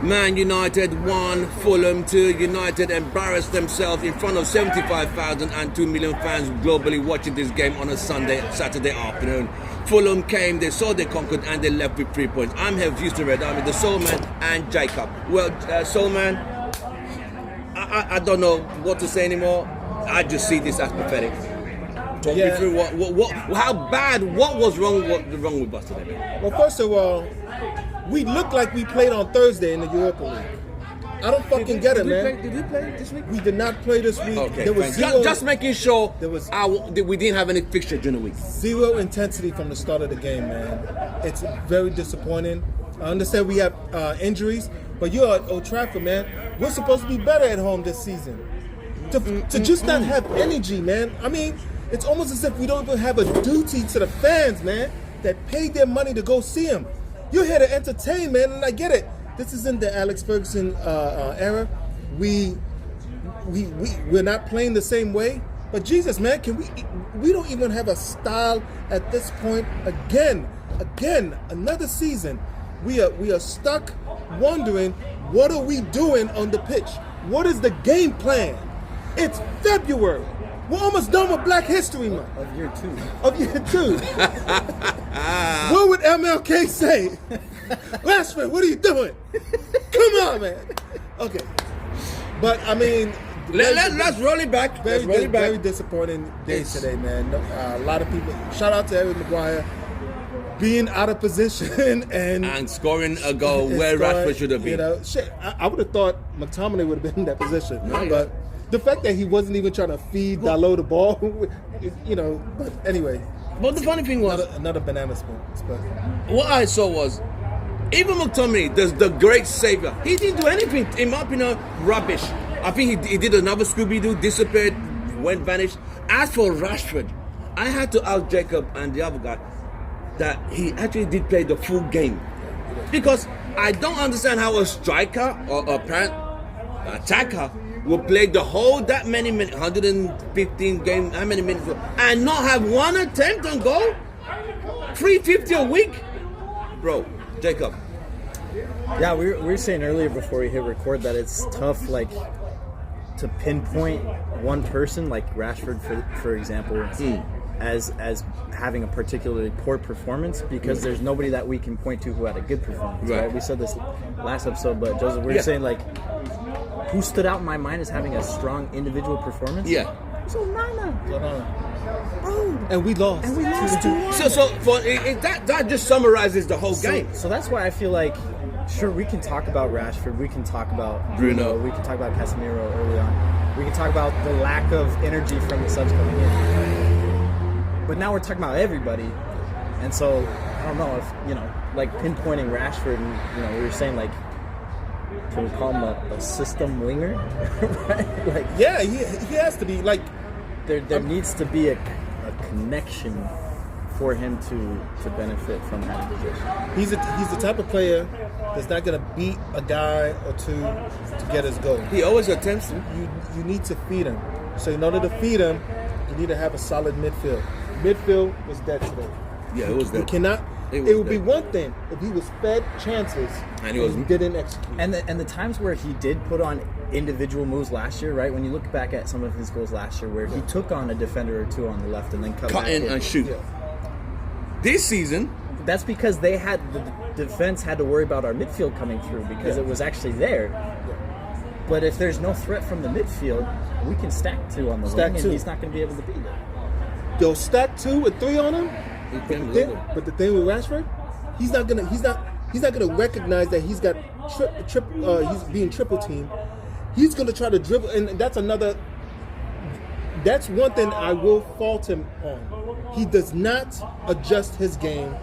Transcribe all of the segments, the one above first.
Man United 1, Fulham 2. United embarrassed themselves in front of 75,000 and 2 million fans globally watching this game on a Saturday afternoon. Fulham came, they saw they conquered, and they left with 3 points. I'm here with Houston Red Army, the Soul Man, and Jacob. Well, Soul Man, I don't know what to say anymore. I just see this as pathetic. Talk me through what was wrong with us today, man? Well, first of all, we look like we played on Thursday in the Europa League. I don't fucking get it, man. Did we play this week? We did not play this week. Okay, there was zero, just making sure there was we didn't have any fixture during the week. Zero intensity from the start of the game, man. It's very disappointing. I understand we have injuries, but you're at Old Trafford, man. We're supposed to be better at home this season. To just not have energy, man. I mean, it's almost as if we don't even have a duty to the fans, man, that paid their money to go see them. You're here to entertain, man, and I get it. This isn't the Alex Ferguson era. We're not playing the same way. But Jesus, man, we don't even have a style at this point. Again, another season. We are stuck wondering, what are we doing on the pitch? What is the game plan? It's February. We're almost done with Black History Month. Of year two. What would MLK say? Rashford, what are you doing? Come on, man. Okay. But, I mean... Let's roll it back. Very disappointing day today, man. A lot of people... Shout out to Eric Maguire being out of position and scoring a goal where Rashford should have been. You know, shit, I would have thought McTominay would have been in that position. No, but the fact that he wasn't even trying to feed Dalot the ball, you know, but anyway. But the funny thing was... Another banana split. What I saw was, even McTominay, the great savior, he didn't do anything. In my opinion, rubbish. I think he did another Scooby-Doo, disappeared, vanished. As for Rashford, I had to ask Jacob and the other guy that he actually did play the full game. Because I don't understand how a striker or a attacker will play the whole that many minutes, 115 game, how many minutes, and not have one attempt on goal? 350 a week? Bro, Jacob. Yeah, we were saying earlier before we hit record that it's tough, like, to pinpoint one person, like Rashford, for example, as having a particularly poor performance, because there's nobody that we can point to who had a good performance, right? We said this last episode, but Joseph, we were saying, like, who stood out in my mind as having a strong individual performance? Yeah. So Nana. Bro. And we lost. 2-1. So that just summarizes the whole game. So that's why I feel like, sure, we can talk about Rashford, we can talk about Bruno, we can talk about Casemiro early on, we can talk about the lack of energy from the subs coming in. But now we're talking about everybody, and so I don't know if, you know, like pinpointing Rashford, and, you know, we were saying, like, can we call him a system winger? Right? Like, yeah, he has to be, like, there needs to be a connection for him to benefit from that position. He's the type of player that's not going to beat a guy or two to get his goal. He always attempts to. You need to feed him. So in order to feed him, you need to have a solid midfield. Midfield was dead today. Yeah, it was dead. You cannot. It would be one thing if he was fed chances and he didn't execute. And the times where he did put on individual moves last year, right? When you look back at some of his goals last year, where he took on a defender or two on the left and then cut in and shoot. Yeah. This season, that's because the defense had to worry about our midfield coming through because it was actually there. Yeah. But if there's no threat from the midfield, we can stack two on the wing, and he's not going to be able to be there. They'll stack 2 with 3 on him. But the thing with Rashford, he's not gonna recognize that he's got he's being triple teamed. He's gonna try to dribble, and that's one thing I will fault him on. He does not adjust his game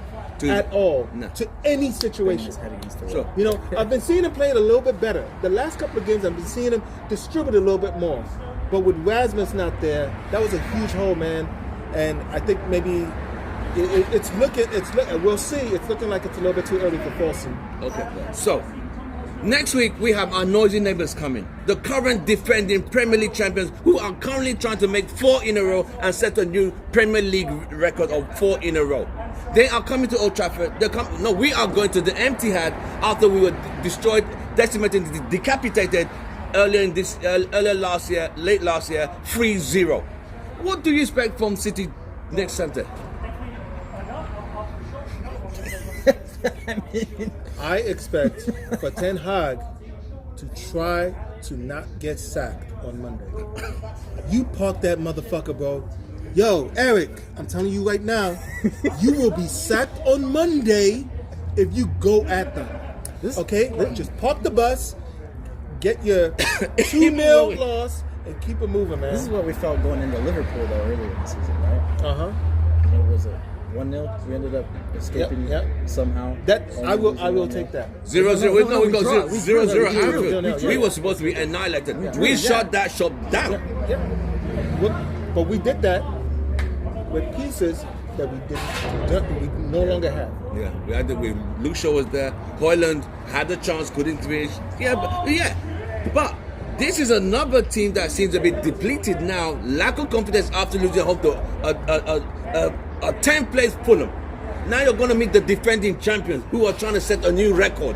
at all to any situation. So, you know, I've been seeing him play it a little bit better. The last couple of games, I've been seeing him distribute a little bit more. But with Rasmus not there, that was a huge hole, man. And I think maybe we'll see. It's looking like it's a little bit too early for Fulham. Okay. So, next week we have our noisy neighbors coming. The current defending Premier League champions who are currently trying to make 4 in a row and set a new Premier League record of 4 in a row. They are coming to Old Trafford. We are going to the Empty Hat after we were destroyed decimated, decapitated earlier last year, late last year, 3-0. What do you expect from City next Sunday? I expect for Ten Hag to try to not get sacked on Monday. You park that motherfucker, bro. Yo, Eric, I'm telling you right now, you will be sacked on Monday if you go at them. Okay? Just park the bus, get your 2-0 loss, and keep it moving, man. This is what we felt going into Liverpool, though, earlier in the season, right? Uh-huh. What was it? 1-0? We ended up escaping somehow. I will take that. 0-0. We got 0-0 drew. Anfield. We were supposed to be annihilated. We shut that shop down. Yeah. But we did that with pieces that we no longer have. Yeah, we had Luke Shaw was there. Hoyland had a chance, couldn't finish. But this is another team that seems a bit depleted now. Lack of confidence after losing home to a 10th place Fulham. Now you're going to meet the defending champions who are trying to set a new record.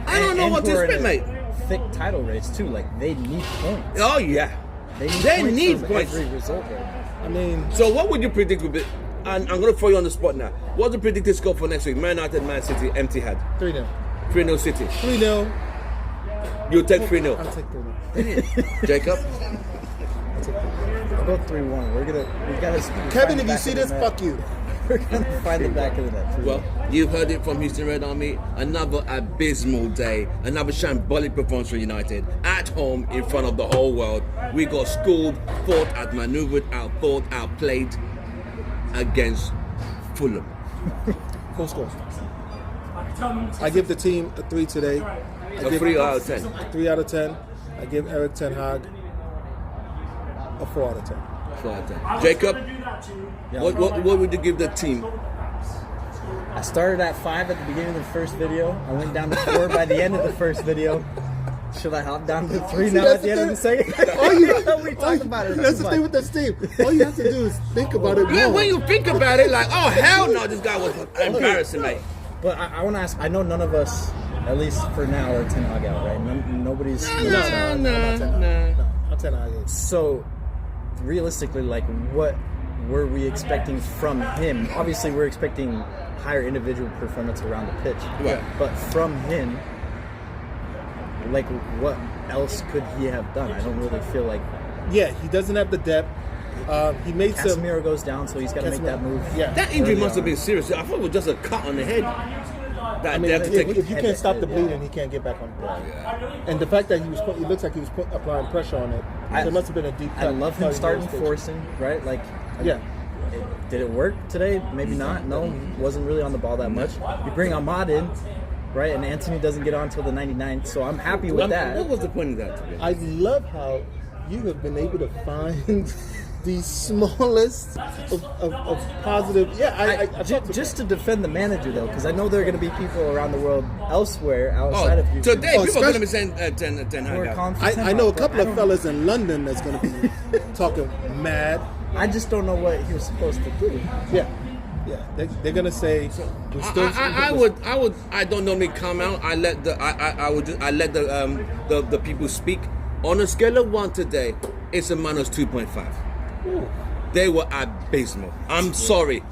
I don't know what to expect, mate. Thick title race too. Like they need points. Oh yeah, they need points. Every result right? I mean, so what would you predict would be? And I'm going to throw you on the spot now. What's the predicted score for next week? Man United, Man City, empty head. 3-0. 3-0 City. 3-0. You'll take 3-0. I'll take 3-0. Jacob? I'll go 3-1. We gotta. Kevin, if you see this, fuck you. We're gonna find the back of the net. Well, you've heard it from Houston Red Army. Another abysmal day. Another shambolic performance for United. At home, in front of the whole world. We got schooled, fought, outmaneuvered, outthought, outplayed against Fulham. Full score. I give the team a 3 today. A 3 out of 10. 3 out of 10. I give Eric Ten Hag a 4 out of 10. 4 out of 10. Jacob, what would you give the team? I started at 5 at the beginning of the first video. I went down to 4 by the end of the first video. Should I hop down to 3 now at the end of the second? We talked about it. That's the thing with this team. All you have to do is think about it more. When you think about it, like, oh hell no, this guy was embarrassing, mate. But I want to ask. I know none of us, at least for now, are Ten Hag out, right? Nobody's. No. I'm 10 Hag out. So, realistically, like, what were we expecting from him? Obviously, we're expecting higher individual performance around the pitch. Right. But from him, like, what else could he have done? I don't really feel like. Yeah, he doesn't have the depth. He made some. Casemiro goes down, so he's got to make that move. Yeah. That injury must have been serious. I thought it was just a cut on the head. I mean, if you can't stop the bleeding, he can't get back on the ball. Yeah. And the fact that it looks like he was applying pressure on it. There must have been a deep cut. I love him starting forcing, right? Like, yeah. Did it work today? Maybe not. No, wasn't really on the ball that much. You bring Ahmad in, right? And Anthony doesn't get on until the 99th, so I'm happy with that. What was the point of that today? I love how you have been able to find the smallest of positive. Yeah, I just to defend the manager though, because I know there are going to be people around the world elsewhere outside of Houston. Today, people are going to be saying 10 Hag out. I know a couple of fellas in London that's going to be talking mad. I just don't know what he was supposed to do. Yeah. They're gonna say. I don't normally come out. I let the people speak. On a scale of 1 today, it's a minus 2.5. They were abysmal. I'm sorry.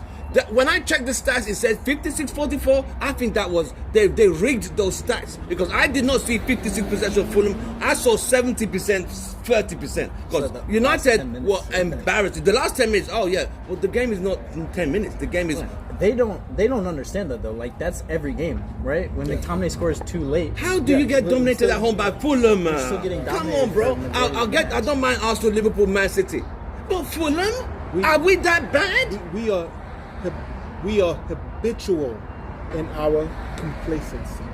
When I checked the stats, it said 56-44. I think that was they rigged those stats because I did not see 56% of Fulham. I saw 70%, 30%. Because United were embarrassed. The last 10 minutes. Oh yeah. Well, the game is not 10 minutes. The game is. They don't understand that though. Like that's every game, right? When McTominay scores too late. How do you get dominated at home by Fulham? Come on, bro. I don't mind Arsenal, Liverpool, Man City, but Fulham. Are we that bad? We are habitual in our complacency.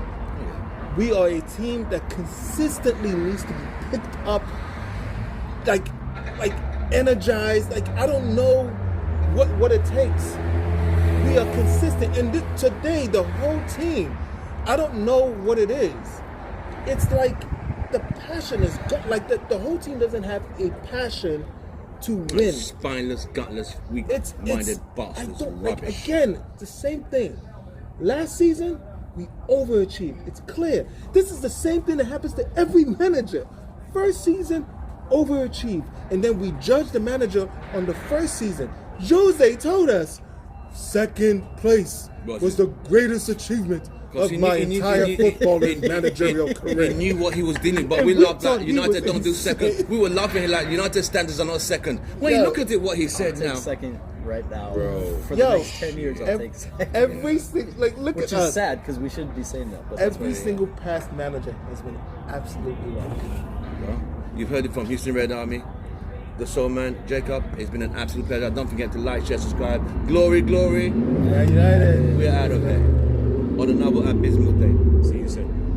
We are a team that consistently needs to be picked up, like energized. Like I don't know what it takes. We are consistent, and today the whole team. I don't know what it is. It's like the passion is like the whole team doesn't have a passion to win. Spineless, gutless, weak-minded bastards. Rubbish. Again, the same thing. Last season, we overachieved. It's clear. This is the same thing that happens to every manager. First season, overachieved. And then we judge the manager on the first season. Jose told us, second place was the greatest achievement of my entire footballing managerial career. He knew what he was dealing, but we laughed like United don't do second. We were laughing like United standards are not second. When you look at it, what he said I'll take now. second right now. Bro. For the next 10 years, I'll take second. Every single, look Which at is us. sad because we shouldn't be saying that. But that's Every where we are. single past manager has been absolutely wrong. Well, you've heard it from Houston Red Army, the Soul Man, Jacob. It's been an absolute pleasure. Don't forget to like, share, subscribe. Glory, glory. Yeah, United. We're out of here on another abysmal day. See you soon.